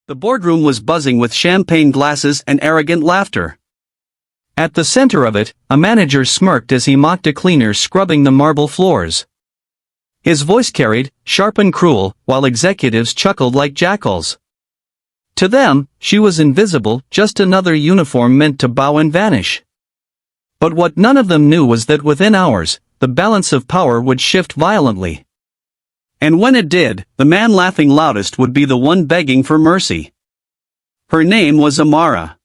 The boardroom was buzzing with champagne glasses and arrogant laughter. At the center of it, a manager smirked as he mocked a cleaner scrubbing the marble floors. His voice carried, sharp and cruel, while executives chuckled like jackals. To them, she was invisible, just another uniform meant to bow and vanish. But what none of them knew was that within hours, the balance of power would shift violently. And when it did, the man laughing loudest would be the one begging for mercy. Her name was Amara.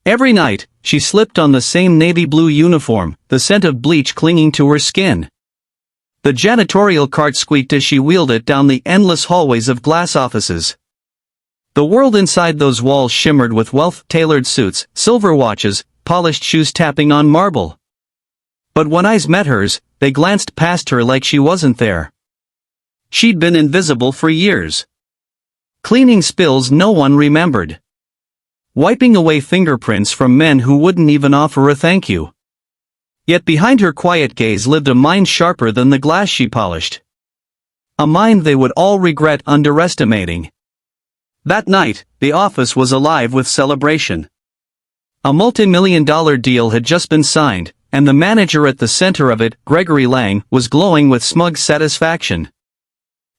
Every night, she slipped on the same navy blue uniform, the scent of bleach clinging to her skin. The janitorial cart squeaked as she wheeled it down the endless hallways of glass offices. The world inside those walls shimmered with well-tailored suits, silver watches, polished shoes tapping on marble. But when eyes met hers, they glanced past her like she wasn't there. She'd been invisible for years. Cleaning spills no one remembered. Wiping away fingerprints from men who wouldn't even offer a thank you. Yet behind her quiet gaze lived a mind sharper than the glass she polished. A mind they would all regret underestimating. That night, the office was alive with celebration. A multi-million-dollar deal had just been signed, and the manager at the center of it, Gregory Lang, was glowing with smug satisfaction.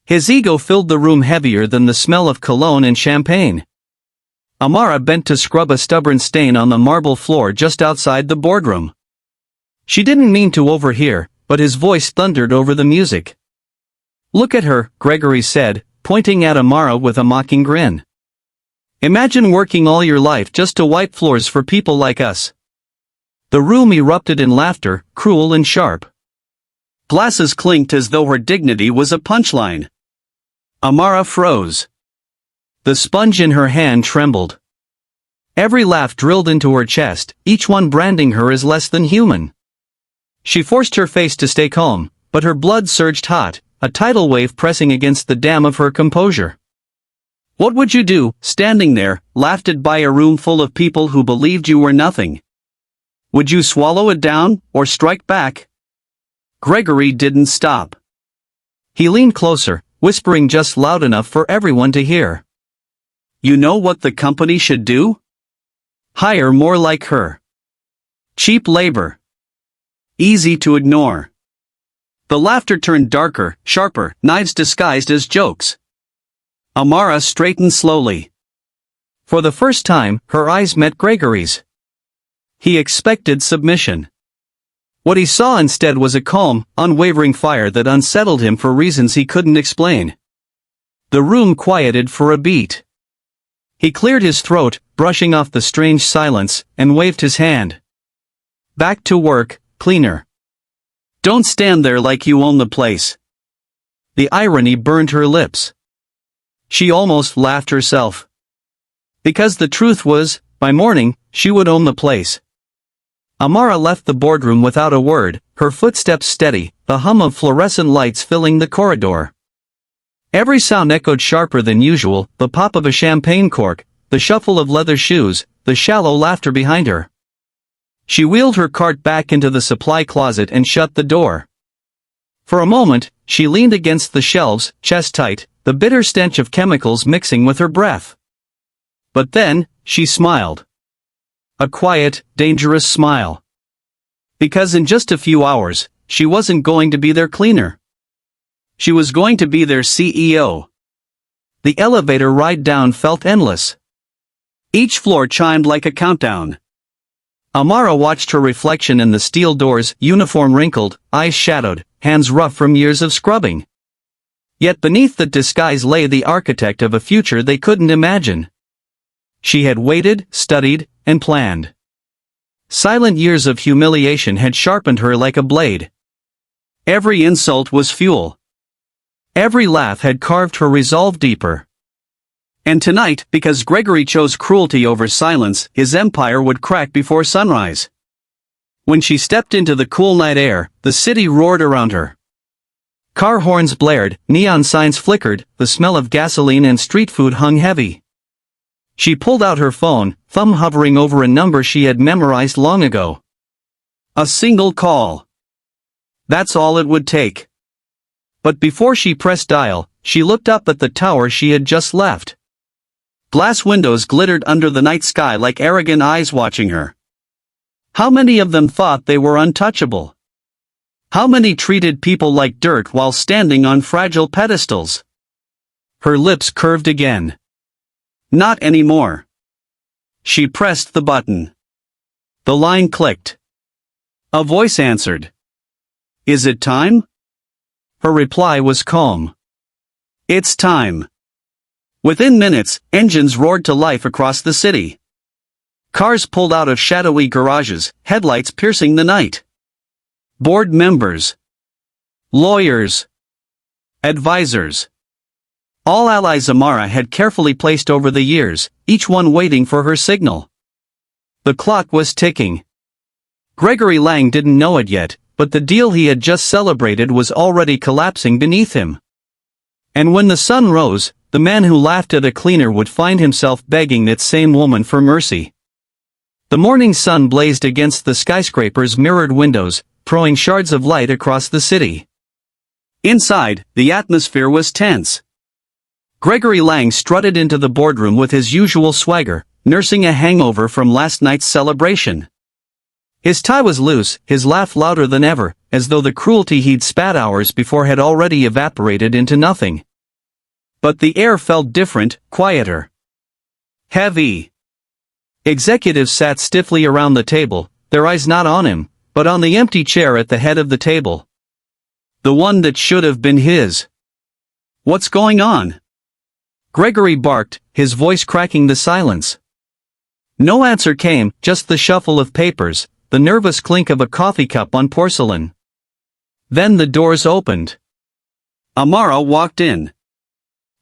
His ego filled the room heavier than the smell of cologne and champagne. Amara bent to scrub a stubborn stain on the marble floor just outside the boardroom. She didn't mean to overhear, but his voice thundered over the music. "Look at her," Gregory said, pointing at Amara with a mocking grin. "Imagine working all your life just to wipe floors for people like us." The room erupted in laughter, cruel and sharp. Glasses clinked as though her dignity was a punchline. Amara froze. The sponge in her hand trembled. Every laugh drilled into her chest, each one branding her as less than human. She forced her face to stay calm, but her blood surged hot, a tidal wave pressing against the dam of her composure. What would you do, standing there, laughed by a room full of people who believed you were nothing? Would you swallow it down, or strike back? Gregory didn't stop. He leaned closer, whispering just loud enough for everyone to hear. "You know what the company should do? Hire more like her. Cheap labor. Easy to ignore." The laughter turned darker, sharper, knives disguised as jokes. Amara straightened slowly. For the first time, her eyes met Gregory's. He expected submission. What he saw instead was a calm, unwavering fire that unsettled him for reasons he couldn't explain. The room quieted for a beat. He cleared his throat, brushing off the strange silence, and waved his hand. "Back to work, cleaner. Don't stand there like you own the place." The irony burned her lips. She almost laughed herself. Because the truth was, by morning, she would own the place. Amara left the boardroom without a word, her footsteps steady, the hum of fluorescent lights filling the corridor. Every sound echoed sharper than usual, the pop of a champagne cork, the shuffle of leather shoes, the shallow laughter behind her. She wheeled her cart back into the supply closet and shut the door. For a moment, she leaned against the shelves, chest tight, the bitter stench of chemicals mixing with her breath. But then, she smiled. A quiet, dangerous smile. Because in just a few hours, she wasn't going to be their cleaner. She was going to be their CEO. The elevator ride down felt endless. Each floor chimed like a countdown. Amara watched her reflection in the steel doors, uniform wrinkled, eyes shadowed, hands rough from years of scrubbing. Yet beneath that disguise lay the architect of a future they couldn't imagine. She had waited, studied, and planned. Silent years of humiliation had sharpened her like a blade. Every insult was fuel. Every laugh had carved her resolve deeper. And tonight, because Gregory chose cruelty over silence, his empire would crack before sunrise. When she stepped into the cool night air, the city roared around her. Car horns blared, neon signs flickered, the smell of gasoline and street food hung heavy. She pulled out her phone, thumb hovering over a number she had memorized long ago. A single call. That's all it would take. But before she pressed dial, she looked up at the tower she had just left. Glass windows glittered under the night sky like arrogant eyes watching her. How many of them thought they were untouchable? How many treated people like dirt while standing on fragile pedestals? Her lips curved again. Not anymore. She pressed the button. The line clicked. A voice answered. Is it time? Her reply was calm. It's time. Within minutes, engines roared to life across the city. Cars pulled out of shadowy garages, headlights piercing the night. Board members. Lawyers. Advisors. All allies Amara had carefully placed over the years, each one waiting for her signal. The clock was ticking. Gregory Lang didn't know it yet, but the deal he had just celebrated was already collapsing beneath him. And when the sun rose, the man who laughed at a cleaner would find himself begging that same woman for mercy. The morning sun blazed against the skyscraper's mirrored windows, throwing shards of light across the city. Inside, the atmosphere was tense. Gregory Lang strutted into the boardroom with his usual swagger, nursing a hangover from last night's celebration. His tie was loose, his laugh louder than ever, as though the cruelty he'd spat hours before had already evaporated into nothing. But the air felt different, quieter. Heavy. Executives sat stiffly around the table, their eyes not on him, but on the empty chair at the head of the table. The one that should have been his. What's going on? Gregory barked, his voice cracking the silence. No answer came, just the shuffle of papers, the nervous clink of a coffee cup on porcelain. Then the doors opened. Amara walked in.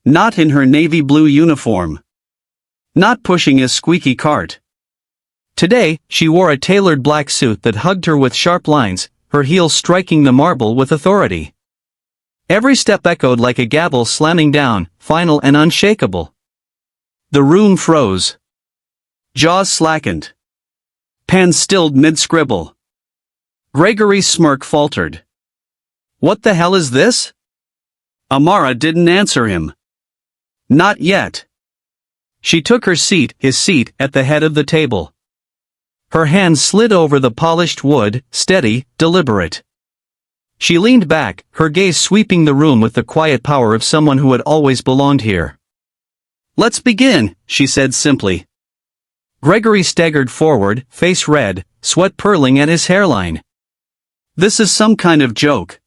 Not in her navy blue uniform. Not pushing a squeaky cart. Today, she wore a tailored black suit that hugged her with sharp lines, her heels striking the marble with authority. Every step echoed like a gavel slamming down, final and unshakable. The room froze. Jaws slackened. Pen stilled mid-scribble. Gregory's smirk faltered. What the hell is this? Amara didn't answer him. Not yet. She took her seat, his seat, at the head of the table. Her hands slid over the polished wood, steady, deliberate. She leaned back, her gaze sweeping the room with the quiet power of someone who had always belonged here. Let's begin, she said simply. Gregory staggered forward, face red, sweat purling at his hairline. This is some kind of joke.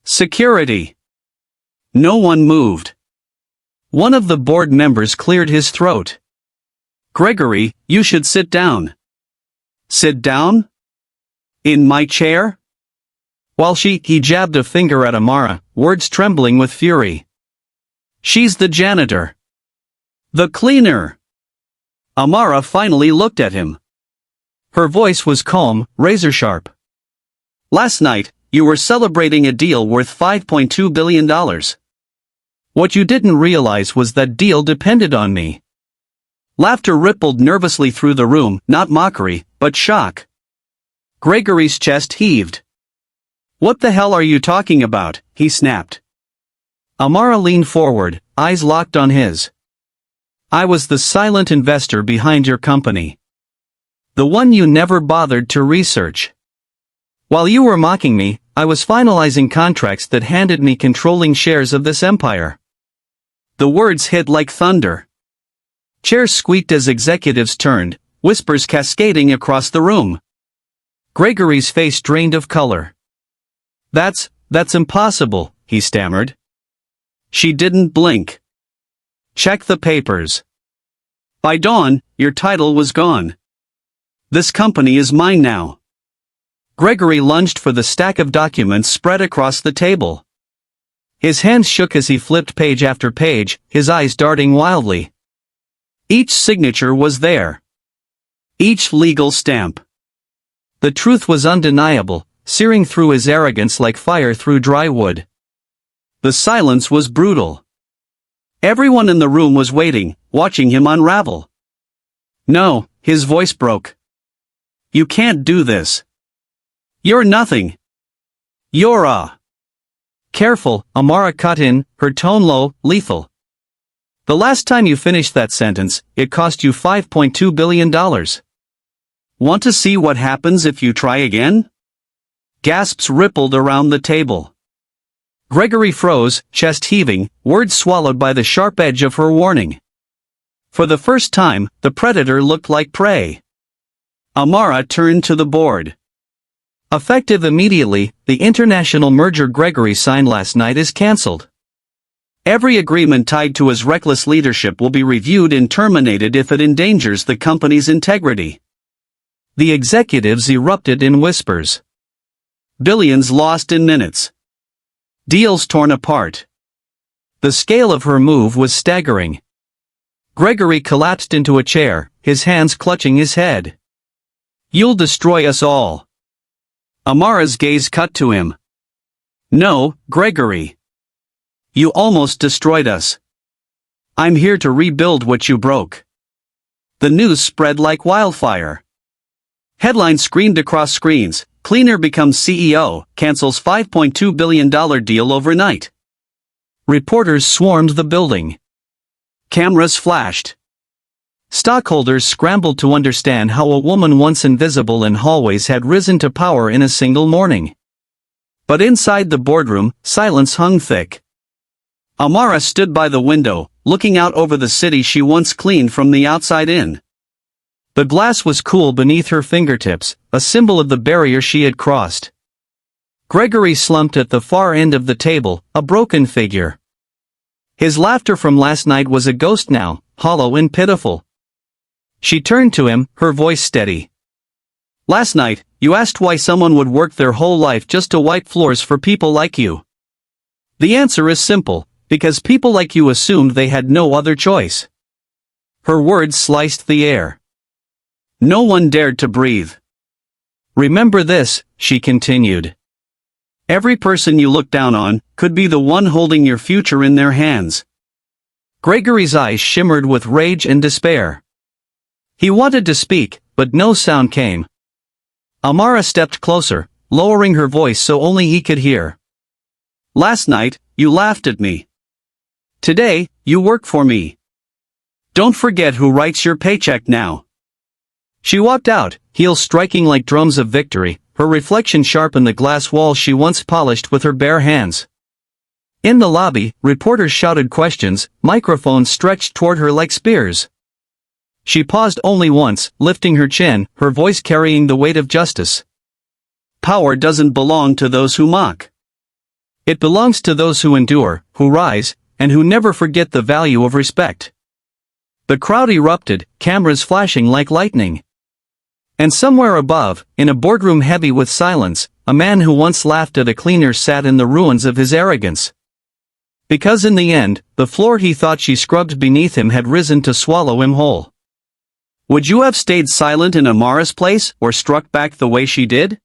Security. No one moved. One of the board members cleared his throat. Gregory, you should sit down. Sit down? In my chair? While he jabbed a finger at Amara, words trembling with fury. She's the janitor. The cleaner. Amara finally looked at him. Her voice was calm, razor-sharp. Last night, you were celebrating a deal worth $5.2 billion. What you didn't realize was that deal depended on me. Laughter rippled nervously through the room, not mockery, but shock. Gregory's chest heaved. What the hell are you talking about? He snapped. Amara leaned forward, eyes locked on his. I was the silent investor behind your company. The one you never bothered to research. While you were mocking me, I was finalizing contracts that handed me controlling shares of this empire. The words hit like thunder. Chairs squeaked as executives turned, whispers cascading across the room. Gregory's face drained of color. That's impossible, he stammered. She didn't blink. Check the papers. By dawn, your title was gone. This company is mine now. Gregory lunged for the stack of documents spread across the table. His hands shook as he flipped page after page, his eyes darting wildly. Each signature was there. Each legal stamp. The truth was undeniable, searing through his arrogance like fire through dry wood. The silence was brutal. Everyone in the room was waiting, watching him unravel. No, his voice broke. You can't do this. You're nothing. You're a... Careful, Amara cut in, her tone low, lethal. The last time you finished that sentence, it cost you $5.2 billion. Want to see what happens if you try again? Gasps rippled around the table. Gregory froze, chest heaving, words swallowed by the sharp edge of her warning. For the first time, the predator looked like prey. Amara turned to the board. Effective immediately, the international merger Gregory signed last night is cancelled. Every agreement tied to his reckless leadership will be reviewed and terminated if it endangers the company's integrity. The executives erupted in whispers. Billions lost in minutes. Deals torn apart. The scale of her move was staggering. Gregory collapsed into a chair, his hands clutching his head. You'll destroy us all. Amara's gaze cut to him. No, Gregory. You almost destroyed us. I'm here to rebuild what you broke. The news spread like wildfire. Headlines screamed across screens. Cleaner becomes CEO, cancels $5.2 billion deal overnight. Reporters swarmed the building. Cameras flashed. Stockholders scrambled to understand how a woman once invisible in hallways had risen to power in a single morning. But inside the boardroom, silence hung thick. Amara stood by the window, looking out over the city she once cleaned from the outside in. The glass was cool beneath her fingertips, a symbol of the barrier she had crossed. Gregory slumped at the far end of the table, a broken figure. His laughter from last night was a ghost now, hollow and pitiful. She turned to him, her voice steady. Last night, you asked why someone would work their whole life just to wipe floors for people like you. The answer is simple, because people like you assumed they had no other choice. Her words sliced the air. No one dared to breathe. Remember this, she continued. Every person you look down on could be the one holding your future in their hands. Gregory's eyes shimmered with rage and despair. He wanted to speak, but no sound came. Amara stepped closer, lowering her voice so only he could hear. Last night, you laughed at me. Today, you work for me. Don't forget who writes your paycheck now. She walked out, heels striking like drums of victory, her reflection sharp in the glass walls she once polished with her bare hands. In the lobby, reporters shouted questions, microphones stretched toward her like spears. She paused only once, lifting her chin, her voice carrying the weight of justice. Power doesn't belong to those who mock. It belongs to those who endure, who rise, and who never forget the value of respect. The crowd erupted, cameras flashing like lightning. And somewhere above, in a boardroom heavy with silence, a man who once laughed at a cleaner sat in the ruins of his arrogance. Because in the end, the floor he thought she scrubbed beneath him had risen to swallow him whole. Would you have stayed silent in Amara's place or struck back the way she did?